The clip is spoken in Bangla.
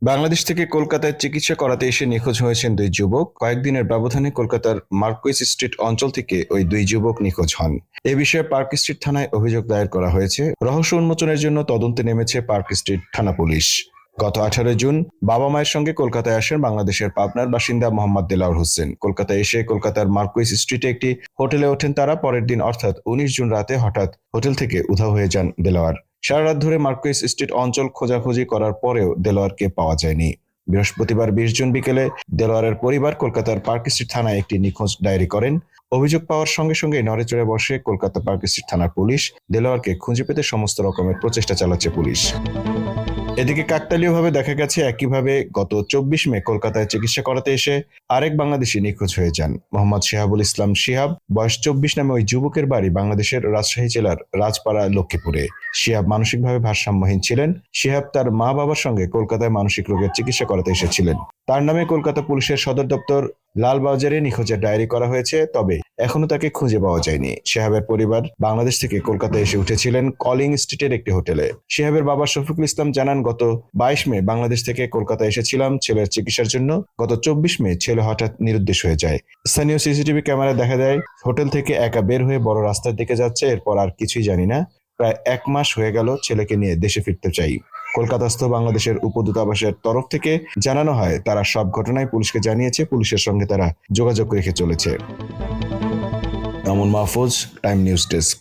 বাংলাদেশ থেকে কলকাতায় চিকিৎসা করাতে এসে নিখোঁজ হয়েছেন দুই যুবক। কয়েকদিনের ব্যবধানে কলকাতার মার্কুইস স্ট্রিট অঞ্চল থেকে ওই দুই যুবক নিখোঁজ হন। এ বিষয়ে পার্ক স্ট্রিট থানায় অভিযোগ দায়ের করা হয়েছে। রহস্য উন্মোচনের জন্য তদন্তে নেমেছে পার্ক স্ট্রিট থানা পুলিশ। গত 18 জুন বাবা মায়ের সঙ্গে কলকাতায় আসেন বাংলাদেশের পাবনার বাসিন্দা মোহাম্মদ দেলাওয়ার হোসেন। কলকাতায় এসে কলকাতার মার্কুইস স্ট্রিটে একটি হোটেলে ওঠেন তারা। পরের দিন অর্থাৎ 19 জুন রাতে হঠাৎ হোটেল থেকে উধাও হয়ে যান দেলাওয়ার। সারা রাত ধরে মার্কুইস স্ট্রিট অঞ্চল খোঁজাখুঁজি করার পরেও দেলোয়ারকে পাওয়া যায়নি। বৃহস্পতিবার 20 জুন বিকেলে দেলোয়ারের পরিবার কলকাতার পার্ক স্ট্রিট থানায় একটি নিখোঁজ ডায়েরি করেন। অভিযোগ পাওয়ার সঙ্গে সঙ্গে নড়েচড়ে বসে কলকাতা পার্ক স্ট্রিট থানার পুলিশ। দেলোয়ারকে খুঁজে পেতে সমস্ত রকমের প্রচেষ্টা চালাচ্ছে পুলিশ। এদিকে কাকতালীয়ভাবে দেখা গেছে একইভাবে গত 24 মে কলকাতায় চিকিৎসা করাতে এসে আরেক বাংলাদেশি নিখোঁজ হয়ে যান। মোহাম্মদ শিহাবুল ইসলাম শিহাব বয়স 24 নামে ওই যুবকের বাড়ি বাংলাদেশের রাজশাহী জেলার রাজপাড়া লক্ষ্মীপুরে। শিহাব মানসিকভাবে ভারসাম্যহীন ছিলেন। শিহাব তার মা বাবার সঙ্গে কলকাতায় মানসিক রোগের চিকিৎসা করাতে এসেছিলেন। তার নামে কলকাতা পুলিশের সদর দপ্তর লালবাজারে নিখোঁজের ডায়েরি করা হয়েছে, তবে এখনো তাকে খুঁজে পাওয়া যায়নি। শিহাবের পরিবার বাংলাদেশ থেকে কলকাতায় এসে উঠেছিলেন কলিং স্ট্রিটের একটি হোটেলে। শিহাবের বাবা শফিকুল ইসলাম জানান, গত 22 মে বাংলাদেশ থেকে কলকাতা এসেছিলাম ছেলের চিকিৎসার জন্য। গত 24 মে ছেলে হঠাৎ নিরুদ্দেশ হয়ে যায়। স্থানীয় সিসিটিভি ক্যামেরায় দেখা যায় হোটেল থেকে একা বের হয়ে বড় রাস্তার দিকে যাচ্ছে। এরপর আর কিছুই জানি না। প্রায় 1 মাস হয়ে গেল ছেলেকে নিয়ে দেশে ফিরতে চাই। কলকাতাস্থ বাংলাদেশের উপদূতাবাসের তরফ থেকে জানানো হয় তারা সব ঘটনায় পুলিশকে জানিয়েছে। পুলিশের সঙ্গে তারা যোগাযোগ রেখে চলেছে। Mamun Mahfuz, time news desk.